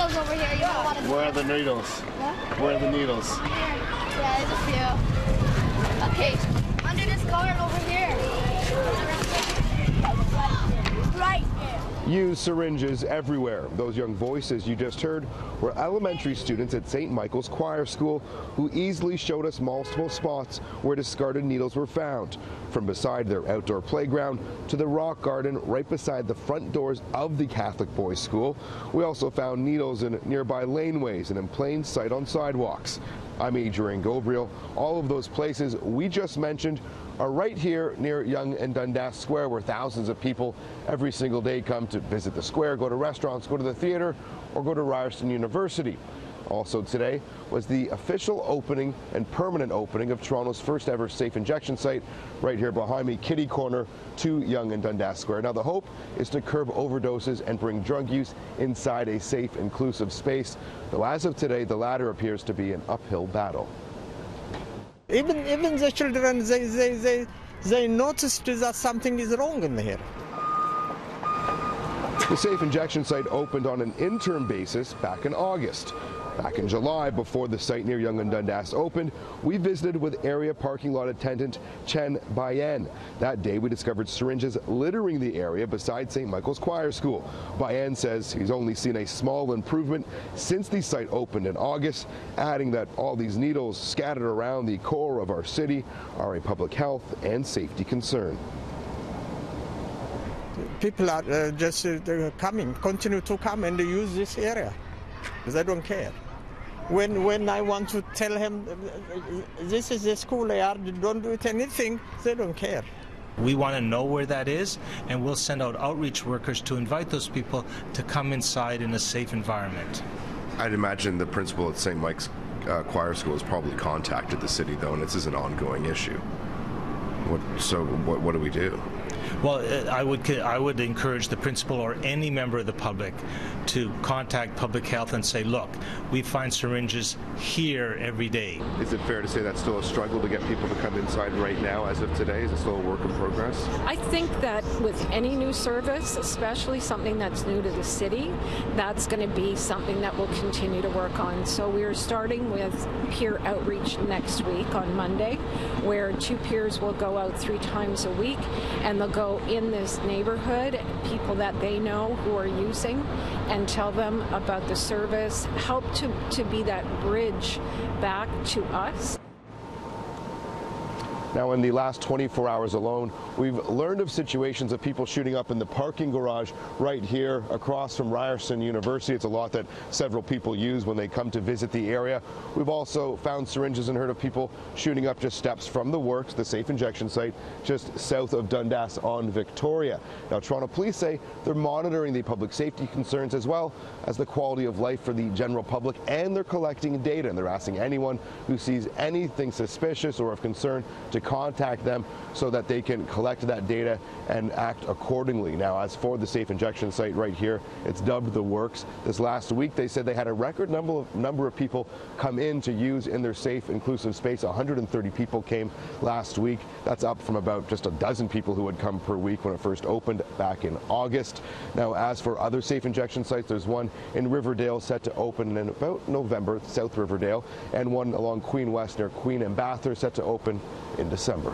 needles over here. You don't want to. Where are the needles? What? Where are the needles? Yeah, there's a few. Okay, under this guard over here. Right there. Use syringes everywhere. Those young voices you just heard were elementary students at St. Michael's Choir School who easily showed us multiple spots where discarded needles were found, from beside their outdoor playground to the rock garden right beside the front doors of the Catholic Boys School. We also found needles in nearby laneways and in plain sight on sidewalks. I'm Adrian Ghobrial. All of those places we just mentioned are right here near Yonge and Dundas Square, where thousands of people every single day come to visit the square, go to restaurants, go to the theater, or go to Ryerson University. Also today was the official opening and permanent opening of Toronto's first ever safe injection site right here behind me, kitty corner to Yonge and Dundas Square. Now the hope is to curb overdoses and bring drug use inside a safe, inclusive space. Though as of today, the latter appears to be an uphill battle. Even the children, they noticed that something is wrong in here. The safe injection site opened on an interim basis back in August. Back in July, before the site near Yonge and Dundas opened, we visited with area parking lot attendant Chen Bayan. That day, we discovered syringes littering the area beside St. Michael's Choir School. Bayan says he's only seen a small improvement since the site opened in August, adding that all these needles scattered around the core of our city are a public health and safety concern. People are just continue to come and use this area. They don't care. When I want to tell him this is the school yard, don't do anything, they don't care. We want to know where that is, and we'll send out outreach workers to invite those people to come inside in a safe environment. I'd imagine the principal at St. Mike's Choir School has probably contacted the city, though, and this is an ongoing issue. So what do we do? Well, I would encourage the principal or any member of the public to contact public health and say, look, we find syringes here every day. Is it fair to say that's still a struggle to get people to come inside right now as of today? Is it still a work in progress? I think that with any new service, especially something that's new to the city, that's going to be something that we'll continue to work on. So we're starting with peer outreach next week on Monday, where 2 peers will go out 3 times a week, and they'll go in this neighborhood, people that they know who are using, and tell them about the service, help to be that bridge back to us. Now, in the last 24 hours alone, we've learned of situations of people shooting up in the parking garage right here across from Ryerson University. It's a lot that several people use when they come to visit the area. We've also found syringes and heard of people shooting up just steps from the works, the safe injection site, just south of Dundas on Victoria. Now, Toronto Police say they're monitoring the public safety concerns as well as the quality of life for the general public, and they're collecting data, and they're asking anyone who sees anything suspicious or of concern to contact them so that they can collect that data and act accordingly. Now, as for the safe injection site right here, it's dubbed the Works. This last week, they said they had a record number of people come in to use in their safe, inclusive space. 130 people came last week. That's up from about just a dozen people who would come per week when it first opened back in August. Now, as for other safe injection sites, there's one in Riverdale set to open in about November, South Riverdale, and one along Queen West near Queen and Bathurst set to open in December.